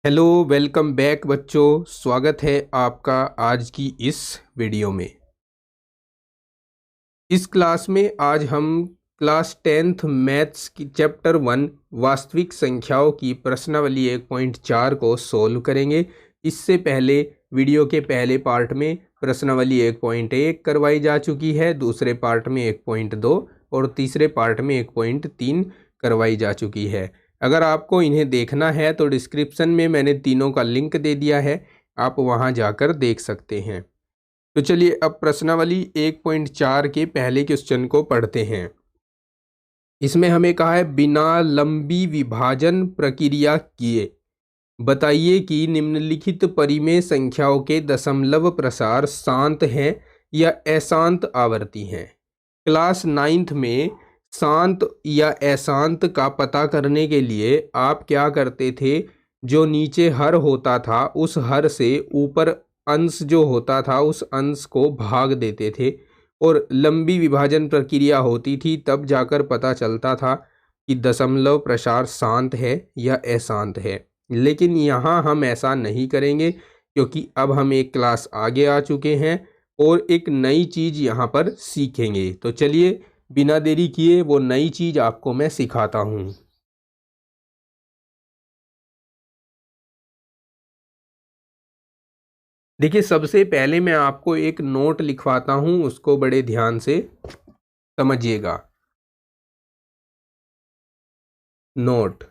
Hello, welcome back बच्चों। स्वागत है आपका आज की इस वीडियो में। इस क्लास में आज हम क्लास 10th मैथ्स की चैप्टर 1 वास्तविक संख्याओं की प्रश्नावली 1.4 को सोल्व करेंगे। इससे पहले वीडियो के पहले पार्ट में प्रश्नावली 1.1 करवाई जा चुकी है, दूसरे पार्ट में 1.2 और तीसरे पार्ट में 1.3 करवाई जा चुकी है। अगर आपको इन्हें देखना है तो डिस्क्रिप्शन में मैंने तीनों का लिंक दे दिया है, आप वहां जाकर देख सकते हैं। तो चलिए अब प्रश्नावली 1.4 के पहले क्वेश्चन को पढ़ते हैं। इसमें हमें कहा है बिना लंबी विभाजन प्रक्रिया किए बताइए कि निम्नलिखित परिमेय संख्याओं के दशमलव प्रसार शांत हैं या अशांत आवर्ती हैं। क्लास 9th में शांत या अशांत का पता करने के लिए आप क्या करते थे, जो नीचे हर होता था उस हर से ऊपर अंश जो होता था उस अंश को भाग देते थे और लंबी विभाजन प्रक्रिया होती थी, तब जाकर पता चलता था कि दशमलव प्रसार शांत है या अशांत है। लेकिन यहाँ हम ऐसा नहीं करेंगे क्योंकि अब हम एक क्लास आगे आ चुके हैं और एक नई चीज़ यहाँ पर सीखेंगे। तो चलिए बिना देरी किए वो नई चीज़ आपको मैं सिखाता हूँ। देखिए, सबसे पहले मैं आपको एक नोट लिखवाता हूँ, उसको बड़े ध्यान से समझिएगा। नोट।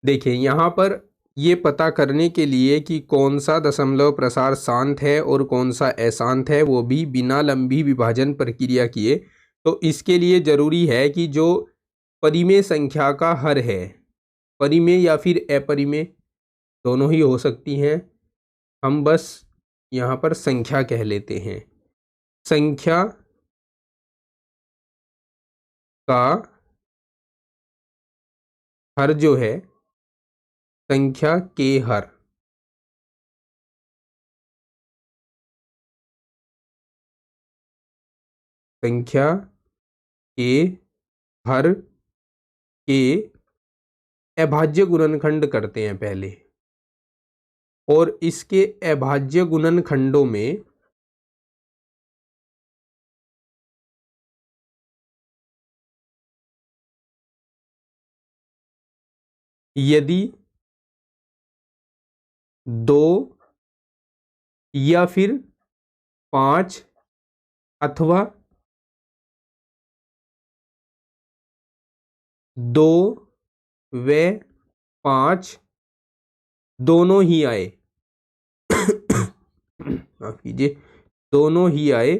देखिए यहाँ पर ये पता करने के लिए कि कौन सा दशमलव प्रसार शांत है और कौन सा अशांत है, वो भी बिना लंबी विभाजन प्रक्रिया किए, तो इसके लिए ज़रूरी है कि जो परिमेय संख्या का हर है, परिमेय या फिर अपरिमेय दोनों ही हो सकती हैं, हम बस यहाँ पर संख्या कह लेते हैं। संख्या का हर जो है, संख्या के हर, संख्या के हर के अभाज्य गुणनखंड करते हैं पहले, और इसके अभाज्य गुणनखंडों में यदि 2 या फिर 5 अथवा 2 व 5 दोनों ही आए माफ कीजिए, दोनों ही आए,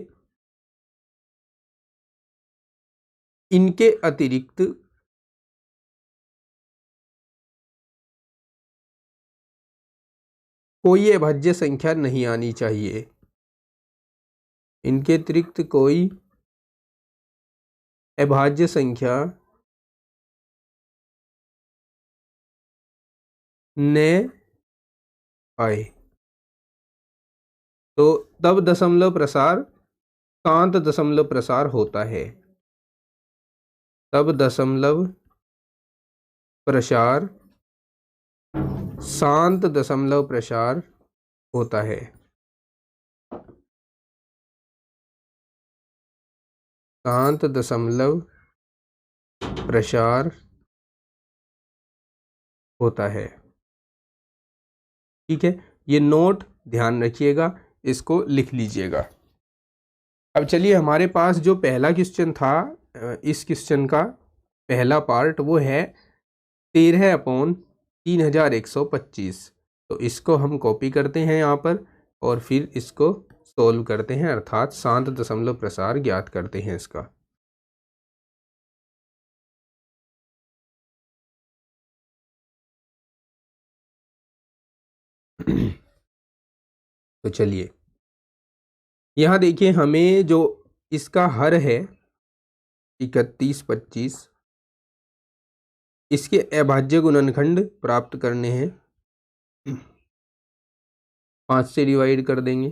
इनके अतिरिक्त कोई अभाज्य संख्या नहीं आनी चाहिए, इनके अतिरिक्त कोई अभाज्य संख्या न आए, तो तब दशमलव प्रसार शांत दशमलव प्रसार होता है। तब दशमलव प्रसार शांत दशमलव प्रसार होता है। शांत दशमलव प्रसार होता है। ठीक है, ये नोट ध्यान रखिएगा, इसको लिख लीजिएगा। अब चलिए, हमारे पास जो पहला क्वेश्चन था, इस क्वेश्चन का पहला पार्ट वो है 13/3125। तो इसको हम कॉपी करते हैं यहाँ पर और फिर इसको सोल्व करते हैं, अर्थात शांत दशमलव प्रसार ज्ञात करते हैं इसका। तो चलिए यहाँ देखिए, हमें जो इसका हर है 3125, इसके अभाज्य गुणनखंड प्राप्त करने हैं। 5 से डिवाइड कर देंगे,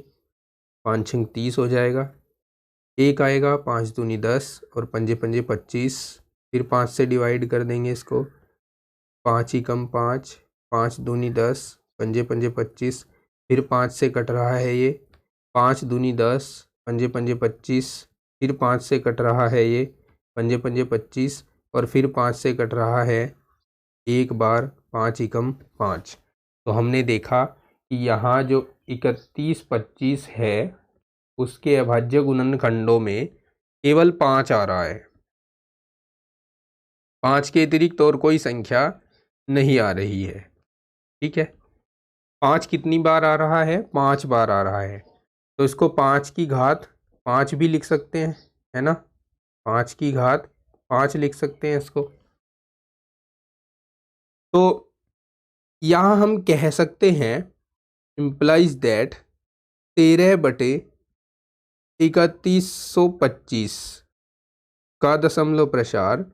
5 छंग 30 हो जाएगा। 1 आएगा, 5 दूनी 10 और पंजे पंजे 25, फिर 5 से डिवाइड कर देंगे इसको, 5 ही कम 5, 5 दूनी 10, पंजे पंजे 25, फिर 5 से कट रहा है ये, 5 दूनी 10, पंजे पंजे 25, फिर 5 से कट रहा है ये, पंजे पंजे 25 और फिर 5 से कट रहा है एक बार, 5 एकम 5। तो हमने देखा कि यहाँ जो 31 25 है उसके अभाज्य गुणनखंडों में केवल 5 आ रहा है, 5 के अतिरिक्त और कोई संख्या नहीं आ रही है। ठीक है, 5 कितनी बार आ रहा है? 5 बार आ रहा है। तो इसको 5 की घात 5 भी लिख सकते हैं, है ना, 5 की घात 5 लिख सकते हैं इसको। तो यहाँ हम कह सकते हैं इम्प्लाइज दैट 13/3125 का दशमलव प्रसार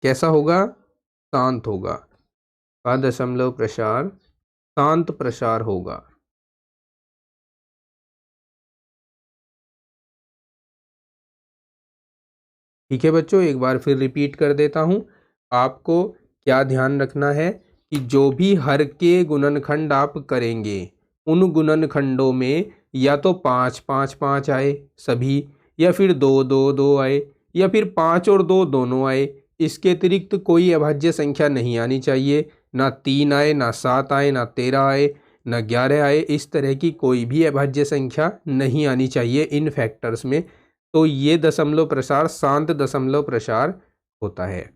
कैसा होगा? शांत होगा। का दशमलव प्रसार शांत प्रसार होगा। ठीक है बच्चों, एक बार फिर रिपीट कर देता हूं। आपको क्या ध्यान रखना है कि जो भी हर के गुणनखंड आप करेंगे उन गुणनखंडों में या तो 5 5 5 आए सभी, या फिर 2 2 2 आए, या फिर 5 और 2 दोनों आए। इसके अतिरिक्त कोई अभाज्य संख्या नहीं आनी चाहिए, ना 3 आए, ना 7 आए, ना 13 आए, ना 11 आए। इस तरह की कोई भी अभाज्य संख्या नहीं आनी चाहिए इन फैक्टर्स में। तो ये दशमलव प्रसार शांत दशमलव प्रसार होता है।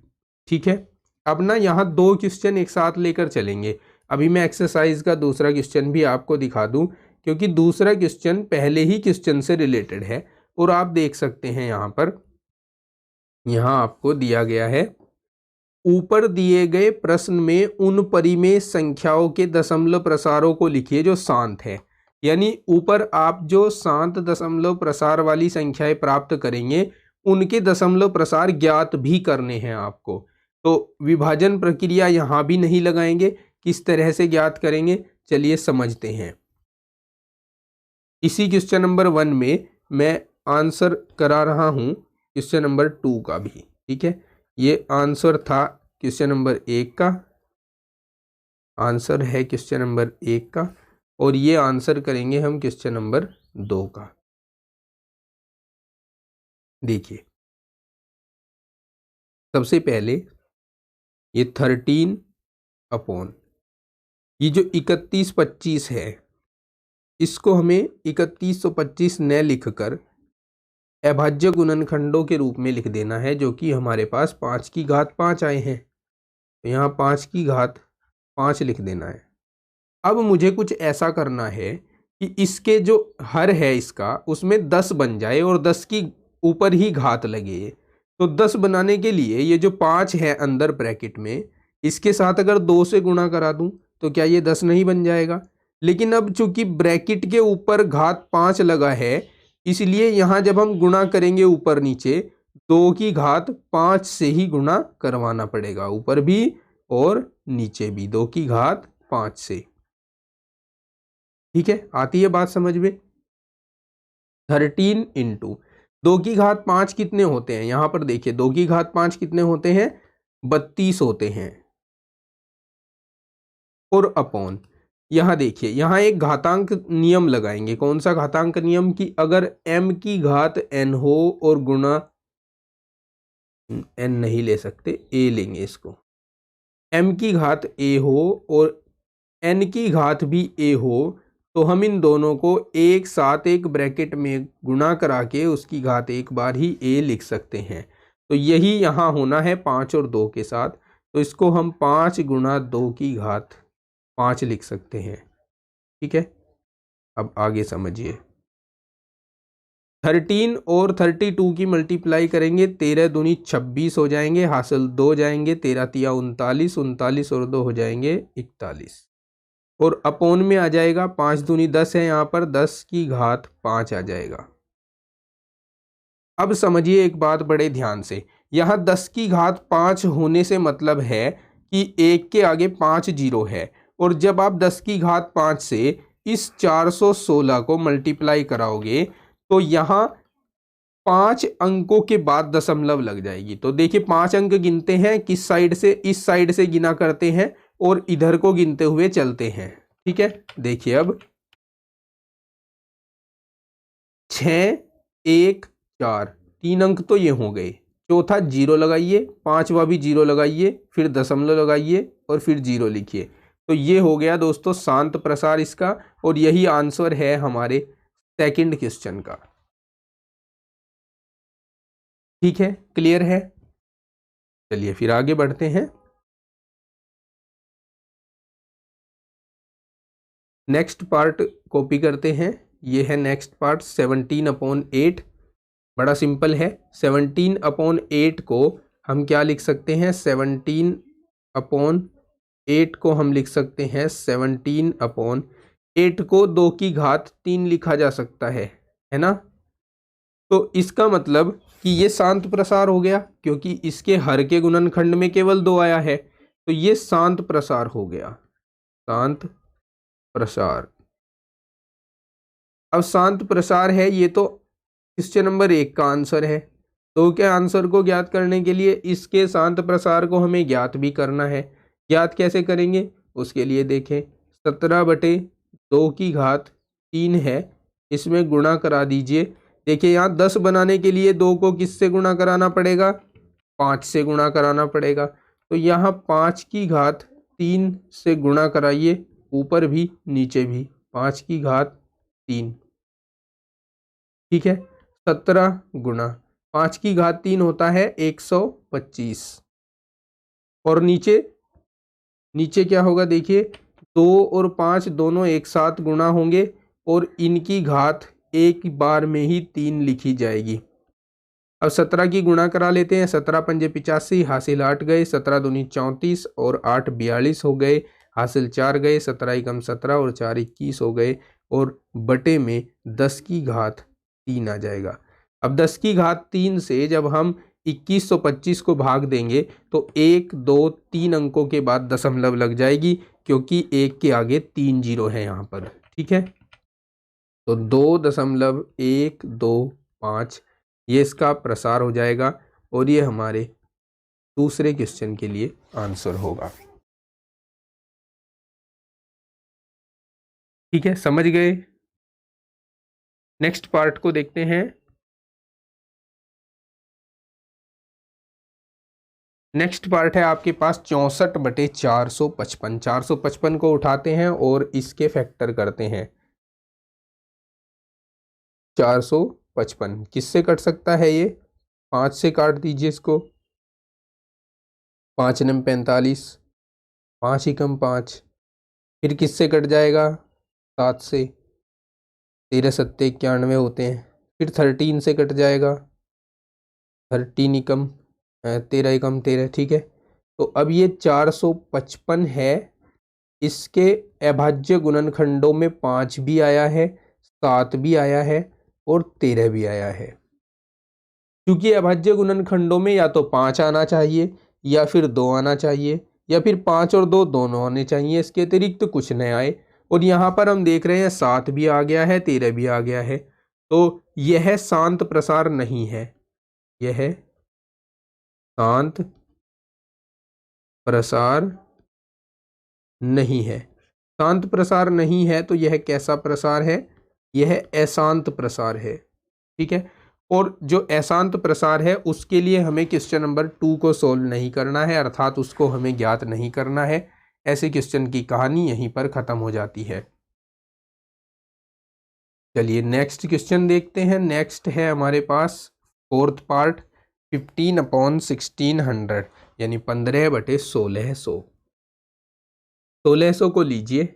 ठीक है, अब ना यहाँ 2 क्वेश्चन एक साथ लेकर चलेंगे। अभी मैं एक्सरसाइज का दूसरा क्वेश्चन भी आपको दिखा दूं, क्योंकि दूसरा क्वेश्चन पहले ही क्वेश्चन से रिलेटेड है। और आप देख सकते हैं यहाँ पर, यहाँ आपको दिया गया है, ऊपर दिए गए प्रश्न में उन परिमेय संख्याओं के दशमलव प्रसारों को लिखिए जो शांत है। यानी ऊपर आप जो शांत दशमलव प्रसार वाली संख्याएं प्राप्त करेंगे उनके दशमलव प्रसार ज्ञात भी करने हैं आपको। तो विभाजन प्रक्रिया यहाँ भी नहीं लगाएंगे, किस तरह से ज्ञात करेंगे चलिए समझते हैं। इसी क्वेश्चन नंबर 1 में मैं आंसर करा रहा हूँ क्वेश्चन नंबर 2 का भी। ठीक है, ये आंसर था क्वेश्चन नंबर 1 का, आंसर है क्वेश्चन नंबर 1 का, और ये आंसर करेंगे हम क्वेश्चन नंबर 2 का। देखिए, सबसे पहले ये 13 अपॉन ये जो 31 25 है, इसको हमें 3125 न लिखकर अभाज्य गुणनखंडों के रूप में लिख देना है, जो कि हमारे पास 5 की घात 5 आए हैं। तो यहाँ 5 की घात 5 लिख देना है। अब मुझे कुछ ऐसा करना है कि इसके जो हर है इसका उसमें 10 बन जाए और 10 की ऊपर ही घात लगे। तो 10 बनाने के लिए ये जो 5 है अंदर ब्रैकेट में, इसके साथ अगर 2 से गुणा करा दूं तो क्या ये 10 नहीं बन जाएगा? लेकिन अब चूंकि ब्रैकेट के ऊपर घात 5 लगा है, इसलिए यहाँ जब हम गुणा करेंगे ऊपर नीचे 2 की घात 5 से ही गुणा करवाना पड़ेगा, ऊपर भी और नीचे भी 2 की घात 5 से। ठीक है, आती है बात समझ में? 13 इंटू 2 की घात 5 कितने होते हैं? यहां पर देखिए 2 की घात 5 कितने होते हैं? 32 होते हैं। और अपॉन यहां देखिए, यहां एक घातांक नियम लगाएंगे। कौन सा घातांक नियम? कि अगर m की घात n हो और गुणा n नहीं ले सकते, a लेंगे इसको, m की घात a हो और n की घात भी a हो, तो हम इन दोनों को एक साथ एक ब्रैकेट में गुणा करा के उसकी घात एक बार ही a लिख सकते हैं। तो यही यहाँ होना है 5 और 2 के साथ। तो इसको हम 5 गुणा 2 की घात 5 लिख सकते हैं। ठीक है, अब आगे समझिए। 13 और 32 की मल्टीप्लाई करेंगे, 13 दूनी 26 हो जाएंगे, हासिल 2 जाएंगे, 13 तिया 39, 39 और 2 हो जाएंगे 41। और अपोन में आ जाएगा 5 दूनी 10 है, यहाँ पर 10 की घात 5 आ जाएगा। अब समझिए एक बात बड़े ध्यान से, यहाँ 10 की घात 5 होने से मतलब है कि 1 के आगे 5 जीरो है, और जब आप 10 की घात 5 से इस 416 को मल्टीप्लाई कराओगे तो यहाँ 5 अंकों के बाद दशमलव लग जाएगी। तो देखिए 5 अंक गिनते हैं किस साइड से, इस साइड से गिना करते हैं और इधर को गिनते हुए चलते हैं। ठीक है, देखिए अब 6 1 4, 3 अंक तो ये हो गए, चौथा जीरो लगाइए, पांचवा भी जीरो लगाइए, फिर दशमलव लगाइए और फिर जीरो लिखिए। तो ये हो गया दोस्तों शांत प्रसार इसका, और यही आंसर है हमारे सेकंड क्वेश्चन का। ठीक है, क्लियर है। चलिए फिर आगे बढ़ते हैं। नेक्स्ट पार्ट कॉपी करते हैं। ये है नेक्स्ट पार्ट 17/8। बड़ा सिंपल है। 17/8 को हम क्या लिख सकते हैं, 17/8 को हम लिख सकते हैं 17/8 को 2 की घात 3 लिखा जा सकता है ना। तो इसका मतलब कि ये शांत प्रसार हो गया, क्योंकि इसके हर के गुणनखंड में केवल 2 आया है, तो ये शांत प्रसार हो गया, शांत प्रसार। अब शांत प्रसार है ये, तो क्वेश्चन नंबर 1 का आंसर है। तो क्या आंसर को ज्ञात करने के लिए इसके शांत प्रसार को हमें ज्ञात भी करना है। ज्ञात कैसे करेंगे, उसके लिए देखें 17/2 की घात 3 है, इसमें गुणा करा दीजिए। देखिए यहाँ 10 बनाने के लिए 2 को किससे गुणा कराना पड़ेगा, 5 से गुणा कराना पड़ेगा। तो यहाँ 5 की घात 3 से गुणा कराइए, ऊपर भी नीचे भी 5 की घात 3। ठीक है, 17 गुणा 5 की घात 3 होता है 125। और नीचे नीचे क्या होगा, देखिए 2 और 5 दोनों एक साथ गुणा होंगे और इनकी घात एक बार में ही 3 लिखी जाएगी। अब 17 की गुणा करा लेते हैं। 17 पंजे 85, हासिल 8 गए, 17 दूनी 34 और 8 42 हो गए, हासिल 4 गए, 17 एकम 17 और 4 21 हो गए, और बटे में 10 की घात 3 आ जाएगा। अब 10 की घात 3 से जब हम 2125 को भाग देंगे तो 1 2 3 अंकों के बाद दशमलव लग जाएगी, क्योंकि 1 के आगे 3 जीरो है यहाँ पर। ठीक है, तो 2.125 ये इसका प्रसार हो जाएगा, और ये हमारे दूसरे क्वेश्चन के लिए आंसर होगा। ठीक है, समझ गए। नेक्स्ट पार्ट को देखते हैं। नेक्स्ट पार्ट है आपके पास 64/455। 455 को उठाते हैं और इसके फैक्टर करते हैं। 455 किससे कट सकता है, ये 5 से काट दीजिए इसको। 5 नम 45, 5 एकम 5, फिर किससे कट जाएगा, 7 से, 13 सत्ते 91 होते हैं। फिर 13 से कट जाएगा, 13 एकम 13 एकम 13। ठीक है, तो अब ये 455 है, इसके अभाज्य गुणनखंडों में 5 भी आया है, 7 भी आया है और 13 भी आया है। क्योंकि अभाज्य गुणनखंडों में या तो 5 आना चाहिए, या फिर 2 आना चाहिए, या फिर 5 और 2 दोनों आने चाहिए, इसके अतिरिक्त तो कुछ नहीं आए। और यहाँ पर हम देख रहे हैं 7 भी आ गया है, 13 भी आ गया है, तो यह शांत प्रसार नहीं है, यह शांत प्रसार नहीं है। शांत प्रसार नहीं है तो यह कैसा प्रसार है, यह अशांत प्रसार है। ठीक है, और जो अशांत प्रसार है उसके लिए हमें क्वेश्चन नंबर 2 को सोल्व नहीं करना है, अर्थात उसको हमें ज्ञात नहीं करना है। ऐसे क्वेश्चन की कहानी यहीं पर खत्म हो जाती है। चलिए नेक्स्ट क्वेश्चन देखते हैं। नेक्स्ट है हमारे पास फोर्थ पार्ट 15/1600, यानी 15/1600। 1600 को लीजिए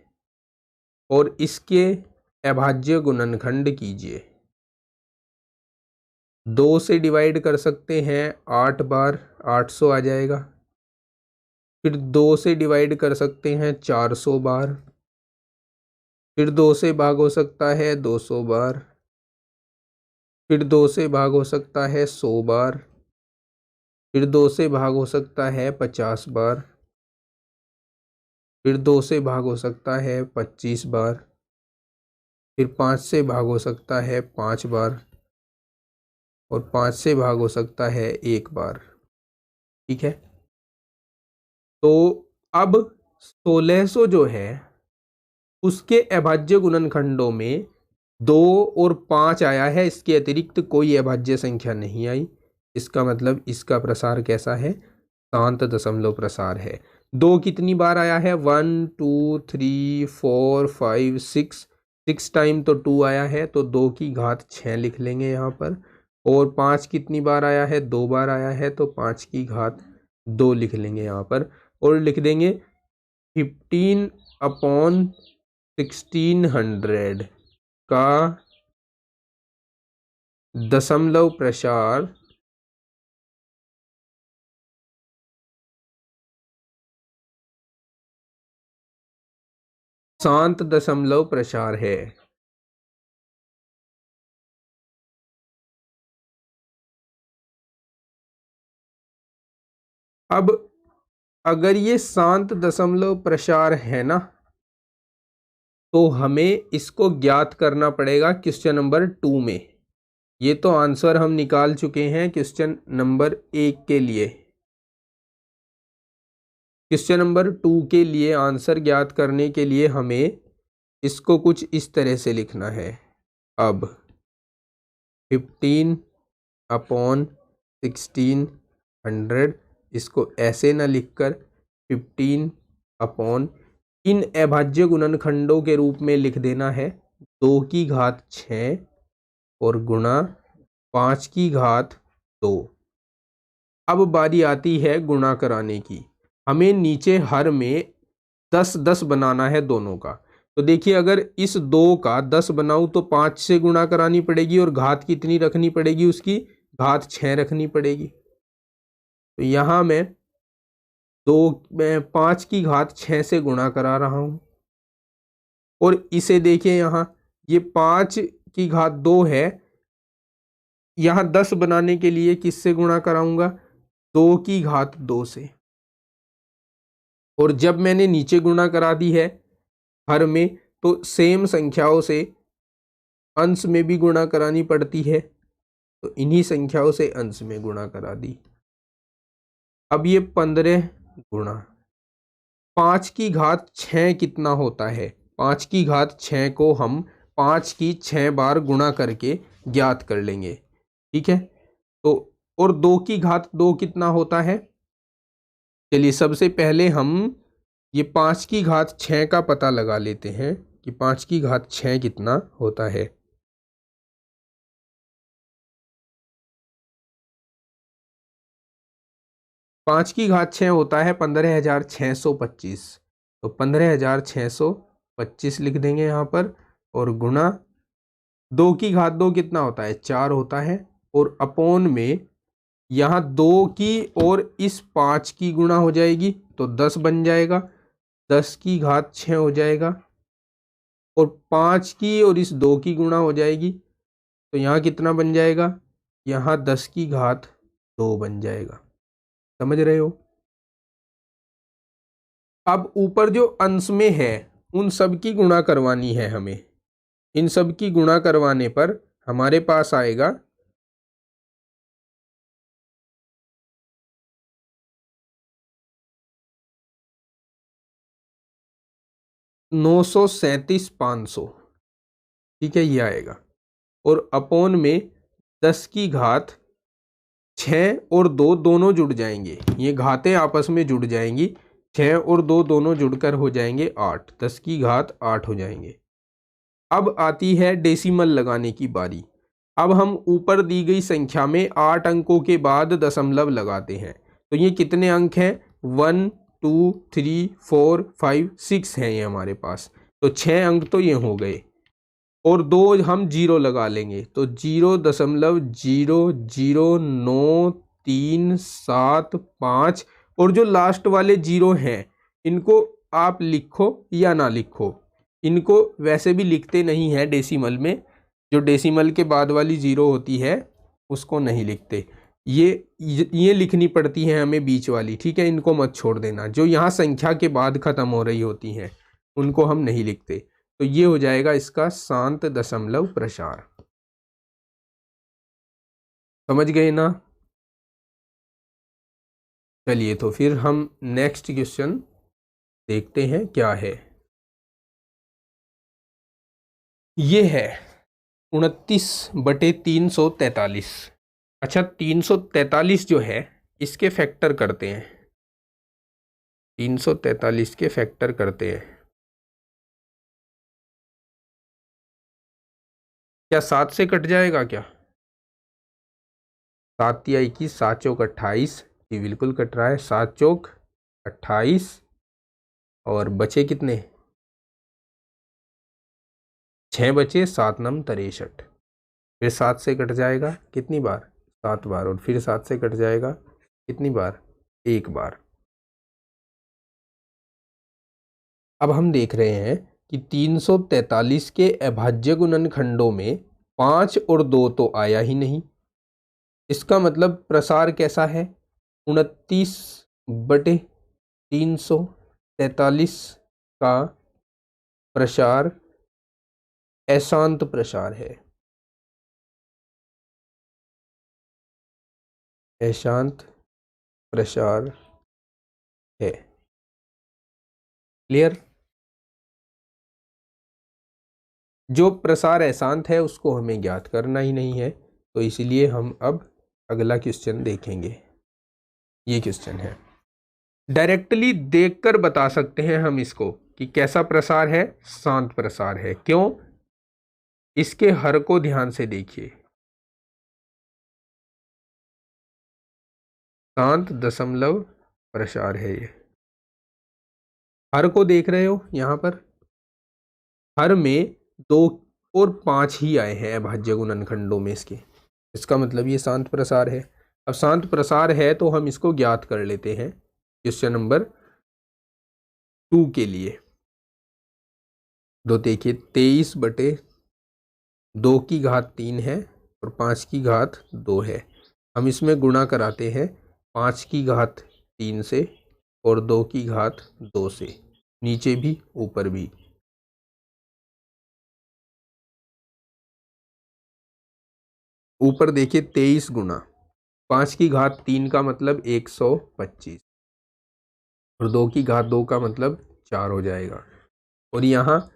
और इसके अभाज्य गुणनखंड कीजिए। 2 से डिवाइड कर सकते हैं 8 बार, 800 आ जाएगा। फिर 2 से डिवाइड कर सकते हैं 400 बार, फिर 2 से भाग हो सकता है 200 बार, फिर 2 से भाग हो सकता है 100 बार, फिर 2 से भाग हो सकता है 50 बार, फिर 2 से भाग हो सकता है 25 बार, फिर 5 से भाग हो सकता है 5 बार और 5 से भाग हो सकता है 1 बार। ठीक है, तो अब 1600 जो है उसके अभाज्य गुणनखंडों में 2 और 5 आया है, इसके अतिरिक्त कोई अभाज्य संख्या नहीं आई। इसका मतलब इसका प्रसार कैसा है, शांत दशमलव प्रसार है। 2 कितनी बार आया है, 1 2 3 4 5 6, 6 टाइम तो 2 आया है, तो 2 की घात 6 लिख लेंगे यहाँ पर। और 5 कितनी बार आया है, 2 बार आया है, तो 5 की घात 2 लिख लेंगे यहाँ पर। और लिख देंगे 15/1600 का दशमलव प्रसार शांत दशमलव प्रसार है। अब अगर ये शांत दशमलव प्रसार है ना, तो हमें इसको ज्ञात करना पड़ेगा क्वेश्चन नंबर 2 में। ये तो आंसर हम निकाल चुके हैं क्वेश्चन नंबर 1 के लिए। क्वेश्चन नंबर 2 के लिए आंसर ज्ञात करने के लिए हमें इसको कुछ इस तरह से लिखना है। अब 15/1600 इसको ऐसे ना लिखकर 15 इन अभाज्य गुणनखंडों के रूप में लिख देना है 2 की घात 6 और गुणा 5 की घात 2। अब बारी आती है गुणा कराने की। हमें नीचे हर में 10-10 बनाना है दोनों का। तो देखिए, अगर इस 2 का 10 बनाऊं तो 5 से गुणा करानी पड़ेगी और घात कितनी रखनी पड़ेगी, उसकी घात 6 रखनी पड़ेगी। तो यहाँ मैं 5 की घात 6 से गुणा करा रहा हूं। और इसे देखिए, यहाँ ये 5 की घात 2 है, यहाँ 10 बनाने के लिए किससे गुणा कराऊंगा, 2 की घात 2 से। और जब मैंने नीचे गुणा करा दी है हर में, तो सेम संख्याओं से अंश में भी गुणा करानी पड़ती है, तो इन्हीं संख्याओं से अंश में गुणा करा दी। अब ये 15 गुणा 5 की घात 6 कितना होता है, 5 की घात 6 को हम 5 की 6 बार गुणा करके ज्ञात कर लेंगे। ठीक है, तो और 2 की घात 2 कितना होता है, चलिए सबसे पहले हम ये 5 की घात 6 का पता लगा लेते हैं कि 5 की घात 6 कितना होता है। पाँच की घात 6 होता है 15,625, तो 15,625 लिख देंगे यहाँ पर। और गुणा 2 की घात 2 कितना होता है, 4 होता है। और अपोन में यहाँ 2 की और इस 5 की गुणा हो जाएगी तो 10 बन जाएगा, 10 की घात 6 हो जाएगा। और 5 की और इस 2 की गुणा हो जाएगी तो यहाँ कितना बन जाएगा, यहाँ 10 की घात 2 बन जाएगा। समझ रहे हो। अब ऊपर जो अंश में है उन सब की गुणा करवानी है हमें। इन सब की गुणा करवाने पर हमारे पास आएगा 937,500। ठीक है, ये आएगा। और अपोन में 10 की घात 6 और 2 दोनों जुड़ जाएंगे, ये घातें आपस में जुड़ जाएंगी, 6 और 2 दोनों जुड़कर हो जाएंगे 8, 10 की घात 8 हो जाएंगे। अब आती है डेसिमल लगाने की बारी। अब हम ऊपर दी गई संख्या में 8 अंकों के बाद दशमलव लगाते हैं। तो ये कितने अंक हैं, 1 2 3 4 5 6 हैं ये हमारे पास। तो 6 अंक तो ये हो गए और 2 हम जीरो लगा लेंगे, तो 0.0009375। और जो लास्ट वाले जीरो हैं इनको आप लिखो या ना लिखो, इनको वैसे भी लिखते नहीं है डेसिमल में, जो डेसिमल के बाद वाली जीरो होती है उसको नहीं लिखते, ये लिखनी पड़ती है हमें बीच वाली। ठीक है, इनको मत छोड़ देना, जो यहाँ संख्या के बाद ख़त्म हो रही होती हैं उनको हम नहीं लिखते। तो ये हो जाएगा इसका शांत दशमलव प्रसार। समझ गए ना? चलिए तो फिर हम नेक्स्ट क्वेश्चन देखते हैं क्या है। ये है 29/343। अच्छा, 343 जो है इसके फैक्टर करते हैं, 343 के फैक्टर करते हैं। क्या 7 से कट जाएगा क्या? 7 या 21, 7 चौक 28। जी बिल्कुल कट रहा है, 7 चौक 28। और बचे कितने? 6 बचे, 7 नम 63। फिर 7 से कट जाएगा कितनी बार? 7 बार। और फिर 7 से कट जाएगा कितनी बार? 1 बार। अब हम देख रहे हैं कि 343 के अभाज्य गुणनखंडों में 5 और 2 तो आया ही नहीं। इसका मतलब प्रसार कैसा है? 29/343 का प्रसार अशांत प्रसार है, अशांत प्रसार है। क्लियर? जो प्रसार अशांत है उसको हमें ज्ञात करना ही नहीं है, तो इसलिए हम अब अगला क्वेश्चन देखेंगे। ये क्वेश्चन है, डायरेक्टली देखकर बता सकते हैं हम इसको कि कैसा प्रसार है, शांत प्रसार है। क्यों? इसके हर को ध्यान से देखिए, शांत दशमलव प्रसार है ये। हर को देख रहे हो यहां पर, हर में 2 और 5 ही आए हैं अभाज्य गुणनखंडों में इसके। इसका मतलब ये शांत प्रसार है। अब शांत प्रसार है तो हम इसको ज्ञात कर लेते हैं क्वेश्चन नंबर 2 के लिए। तो देखिए 23/2 है और 5 है। हम इसमें गुणा कराते हैं 5 से और 2 से, नीचे भी ऊपर भी। ऊपर देखिए 23 गुणा 5 का मतलब 125 और 2 का मतलब 4 हो जाएगा। और यहाँ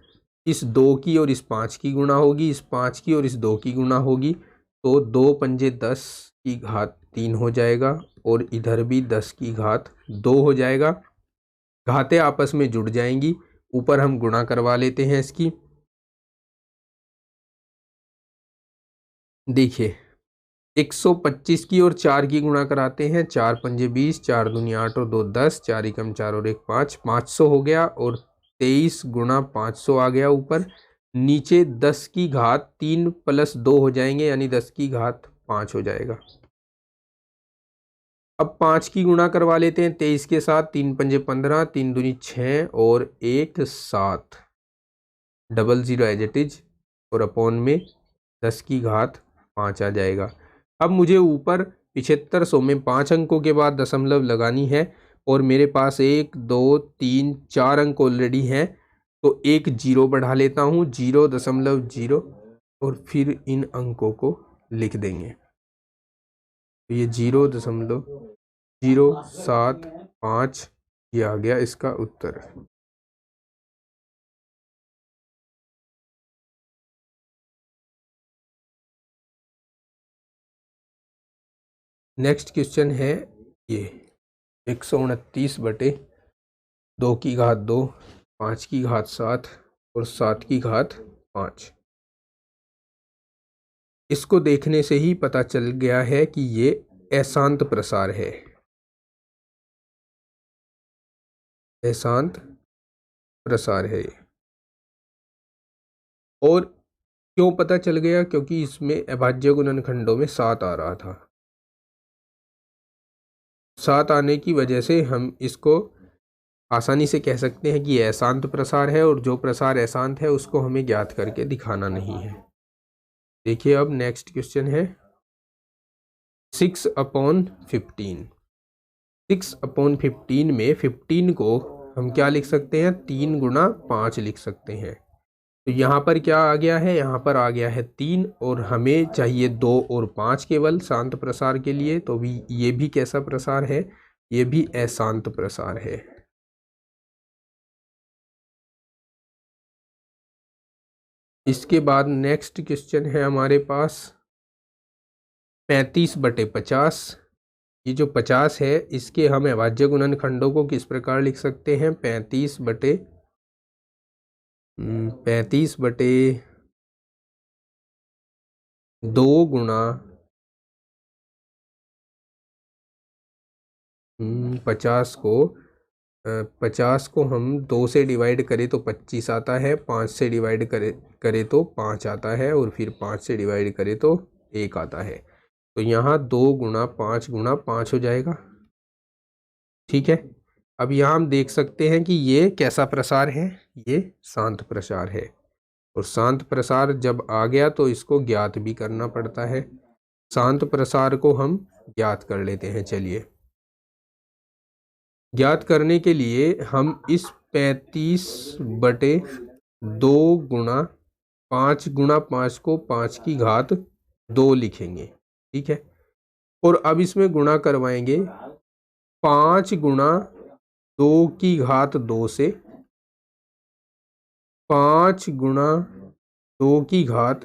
इस 2 की और इस 5 की गुणा होगी, इस 5 की और इस 2 की गुणा होगी, तो 2×5 = 10 हो जाएगा और इधर भी 10⁻2 हो जाएगा। घातें आपस में जुड़ जाएंगी, ऊपर हम गुणा करवा लेते हैं इसकी। देखिए 125 की और 4 की गुणा कराते हैं, 4×5 = 20, 4×2 = 8 और 2 = 10, 4 × 4 और 1 = 5, 500 हो गया। और 23 × 500 आ गया ऊपर। नीचे 10⁻3 + 2 हो जाएंगे, यानी 10⁻5 हो जाएगा। अब 5 की गुणा करवा लेते हैं 23 के साथ, 3×5 = 15, 3×2 = 6 और 1 7, 00 एज इट इज, और अपॉन में 10⁻5 आ जाएगा। अब मुझे ऊपर 7500 में 5 अंकों के बाद दशमलव लगानी है और मेरे पास 1 2 3 4 अंक ऑलरेडी हैं, तो एक 0 बढ़ा लेता हूँ, 0.0 और फिर इन अंकों को लिख देंगे। तो ये 0.075 ये आ गया इसका उत्तर। नेक्स्ट क्वेश्चन है ये 129/2 5⁻7 और 7⁻5। इसको देखने से ही पता चल गया है कि ये अशांत प्रसार है, अशांत प्रसार है। और क्यों पता चल गया? क्योंकि इसमें अभाज्य गुणनखंडों में 7 आ रहा था। 7 आने की वजह से हम इसको आसानी से कह सकते हैं कि यह अशांत प्रसार है, और जो प्रसार अशांत है उसको हमें ज्ञात करके दिखाना नहीं है। देखिए अब नेक्स्ट क्वेश्चन है 6/15। 6/15 में 15 को हम क्या लिख सकते हैं? 3 × 5 लिख सकते हैं। तो यहाँ पर क्या आ गया है, यहाँ पर आ गया है 3 और हमें चाहिए 2 और 5 केवल शांत प्रसार के लिए। तो भी ये भी कैसा प्रसार है, ये भी अशांत प्रसार है। इसके बाद नेक्स्ट क्वेश्चन है हमारे पास 35/50। ये जो 50 है इसके हम अभाज्य गुणनखंडों को किस प्रकार लिख सकते हैं, 35/2 गुणा 50 को हम 2 से डिवाइड करें तो 25 आता है, 5 से डिवाइड करें तो 5 आता है, और फिर 5 से डिवाइड करें तो 1 आता है। तो यहाँ 2 गुणा 5 गुणा 5 हो जाएगा। ठीक है, अब यहाँ हम देख सकते हैं कि ये कैसा प्रसार है, ये शांत प्रसार है। और शांत प्रसार जब आ गया तो इसको ज्ञात भी करना पड़ता है। शांत प्रसार को हम ज्ञात कर लेते हैं। चलिए, ज्ञात करने के लिए हम इस 35/2 गुणा 5 गुणा 5 को 5 की घात 2 लिखेंगे। ठीक है, और अब इसमें गुणा करवाएंगे 5 गुणा 2 की घात 2 से, 5 गुणा 2 की घात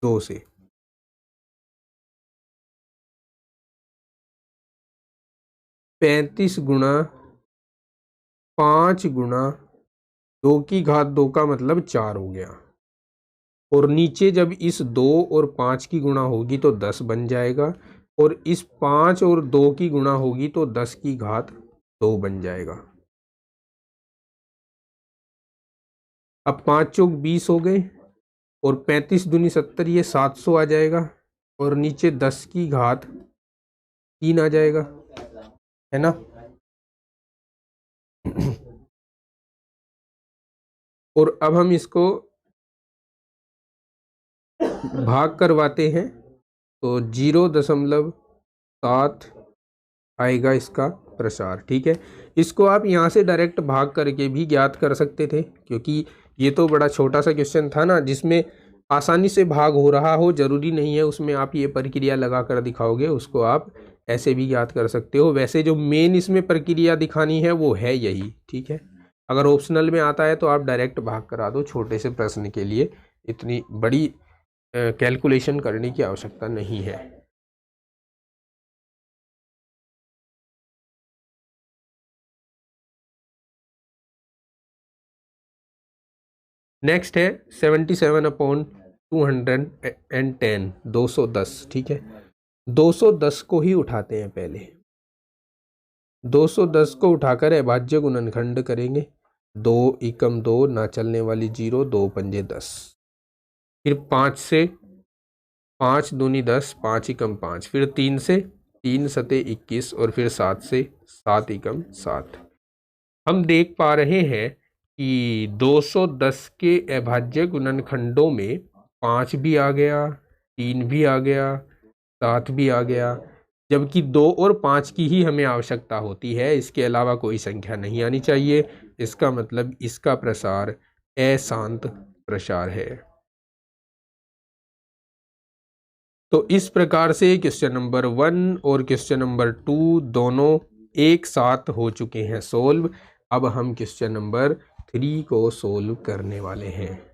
2 से। पैंतीस गुणा 5 गुणा 2 की घात 2 का मतलब 4 हो गया। और नीचे जब इस 2 और 5 की गुणा होगी तो 10 बन जाएगा, और इस 5 और 2 की गुणा होगी तो 10 की घात 2 बन जाएगा। अब 5 चौक 20 हो गए, और 35 दूनी 70, ये 700 आ जाएगा, और नीचे 10 की घात 3 आ जाएगा, है ना। और अब हम इसको भाग करवाते हैं तो 0.7 आएगा इसका प्रसार। ठीक है, इसको आप यहाँ से डायरेक्ट भाग करके भी ज्ञात कर सकते थे, क्योंकि ये तो बड़ा छोटा सा क्वेश्चन था ना, जिसमें आसानी से भाग हो रहा हो। जरूरी नहीं है उसमें आप ये प्रक्रिया लगा कर दिखाओगे, उसको आप ऐसे भी ज्ञात कर सकते हो। वैसे जो मेन इसमें प्रक्रिया दिखानी है वो है यही। ठीक है, अगर ऑप्शनल में आता है तो आप डायरेक्ट भाग करा दो, छोटे से प्रश्न के लिए इतनी बड़ी कैलकुलेशन करने की आवश्यकता नहीं है। नेक्स्ट है 77/210, 210। ठीक है, 210 को ही उठाते हैं पहले। 210 को उठाकर अभाज्य गुणनखंड करेंगे। 2 एकम 2, ना चलने वाली 0, 2 पंजे 10। फिर 5 से 5 दूनी 10, 5 एकम 5, फिर 3 से 3 सते 21, और फिर 7 से 7 एकम 7। हम देख पा रहे हैं कि 210 के अभाज्य गुणनखंडों में 5 भी आ गया, 3 भी आ गया, 7 भी आ गया, जबकि 2 और 5 की ही हमें आवश्यकता होती है। इसके अलावा कोई संख्या नहीं आनी चाहिए। इसका मतलब इसका प्रसार अशांत प्रसार है। तो इस प्रकार से क्वेश्चन नंबर 1 और क्वेश्चन नंबर 2 दोनों एक साथ हो चुके हैं सोल्व। अब हम क्वेश्चन नंबर 3 को सोल्व करने वाले हैं।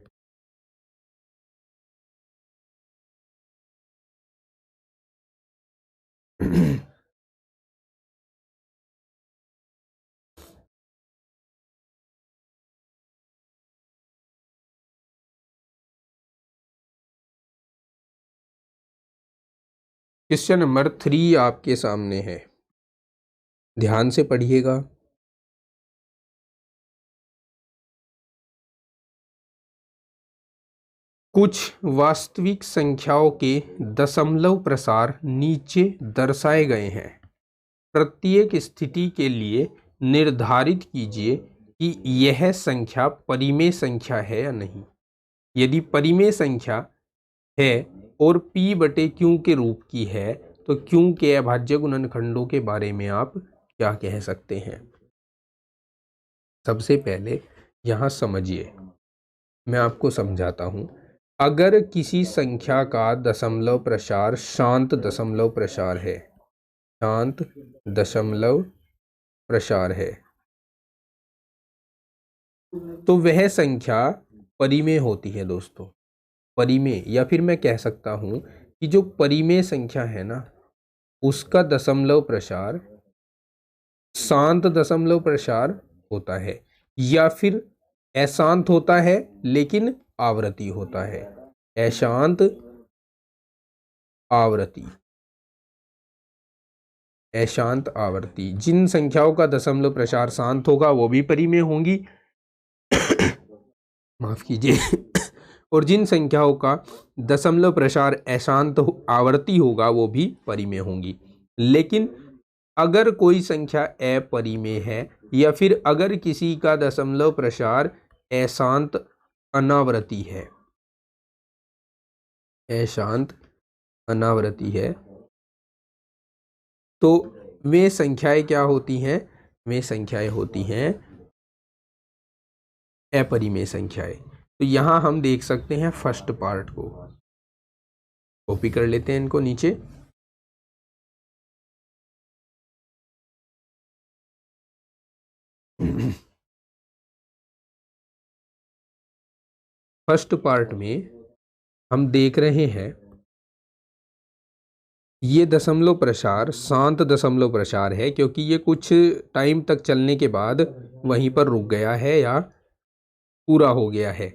क्वेश्चन नंबर 3 आपके सामने है, ध्यान से पढ़िएगा। कुछ वास्तविक संख्याओं के दशमलव प्रसार नीचे दर्शाए गए हैं। प्रत्येक स्थिति के लिए निर्धारित कीजिए कि यह संख्या परिमेय संख्या है या नहीं। यदि परिमेय संख्या है और p/q के रूप की है तो q के अभाज्य गुणनखंडों के बारे में आप क्या कह सकते हैं। सबसे पहले यहाँ समझिए, मैं आपको समझाता हूँ। अगर किसी संख्या का दशमलव प्रसार शांत दशमलव प्रसार है, शांत दशमलव प्रसार है, तो वह संख्या परिमेय होती है दोस्तों। परिमेय, या फिर मैं कह सकता हूं कि जो परिमेय संख्या है ना, उसका दशमलव प्रसार शांत दशमलव प्रसार होता है, या फिर अशांत होता है लेकिन आवृत्ति होता है। अशांत आवृत्ति, अशांत आवृत्ति। जिन संख्याओं का दशमलव प्रसार शांत होगा वो भी परिमेय होंगी माफ कीजिए और जिन संख्याओं का दशमलव प्रसार अशांत आवर्ती होगा वो भी परिमेय होंगी। लेकिन अगर कोई संख्या अपरिमेय है, या फिर अगर किसी का दशमलव प्रसार अशांत अनावृत्ति है, अशांत अनावृत्ति है, तो वे संख्याएं क्या होती हैं? वे संख्याएं होती हैं अपरिमेय संख्याएं। तो यहां हम देख सकते हैं फर्स्ट पार्ट को, कॉपी कर लेते हैं इनको नीचे। फर्स्ट पार्ट में हम देख रहे हैं ये दशमलव प्रसार शांत दशमलव प्रसार है, क्योंकि ये कुछ टाइम तक चलने के बाद वहीं पर रुक गया है या पूरा हो गया है।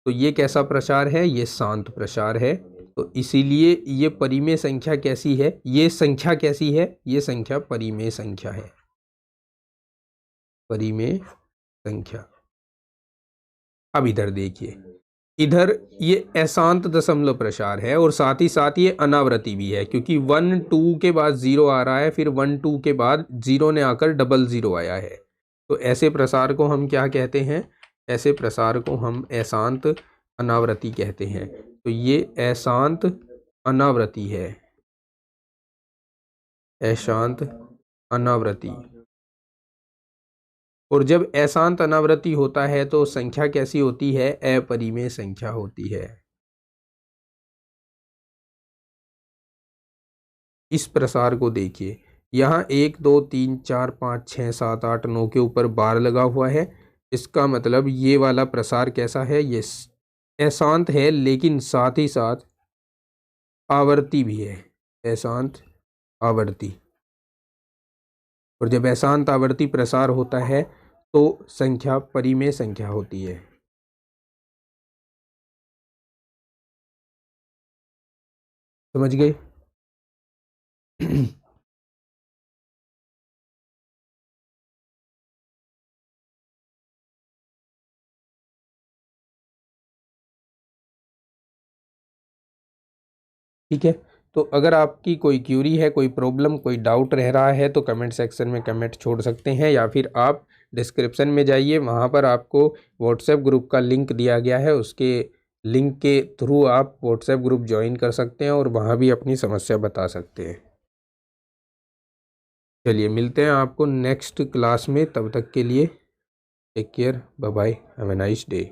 तो ये कैसा प्रसार है? ये शांत प्रसार है। तो इसीलिए ये परिमेय संख्या कैसी है? ये संख्या कैसी है? ये संख्या परिमेय संख्या है, परिमेय संख्या। अब इधर देखिए, इधर ये अशांत दशमलव प्रसार है और साथ ही साथ ये अनावृत्ति भी है, क्योंकि 1 2 के बाद 0 आ रहा है, फिर 1 2 के बाद 0 ने आकर 00 आया है। तो ऐसे प्रसार को हम क्या कहते हैं? ऐसे प्रसार को हम अशांत अनावृत्ति कहते हैं। तो ये अशांत अनावृत्ति है, अशांत अनावृत्ति। और जब अशांत अनावृत्ति होता है तो संख्या कैसी होती है? अपरिमेय संख्या होती है। इस प्रसार को देखिए, यहाँ 1 2 3 4 5 6 7 8 9 के ऊपर बार लगा हुआ है। इसका मतलब ये वाला प्रसार कैसा है? ये अशांत है, लेकिन साथ ही साथ आवर्ती भी है, अशांत आवर्ती। और जब अशांत आवर्ती प्रसार होता है तो संख्या परिमेय संख्या होती है। समझ गए? ठीक है। तो अगर आपकी कोई क्यूरी है, कोई प्रॉब्लम, कोई डाउट रह रहा है तो कमेंट सेक्शन में कमेंट छोड़ सकते हैं, या फिर आप डिस्क्रिप्शन में जाइए, वहाँ पर आपको व्हाट्सएप ग्रुप का लिंक दिया गया है, उसके लिंक के थ्रू आप व्हाट्सएप ग्रुप ज्वाइन कर सकते हैं और वहाँ भी अपनी समस्या बता सकते हैं। चलिए मिलते हैं आपको नेक्स्ट क्लास में, तब तक के लिए take care, bye bye, have a nice day.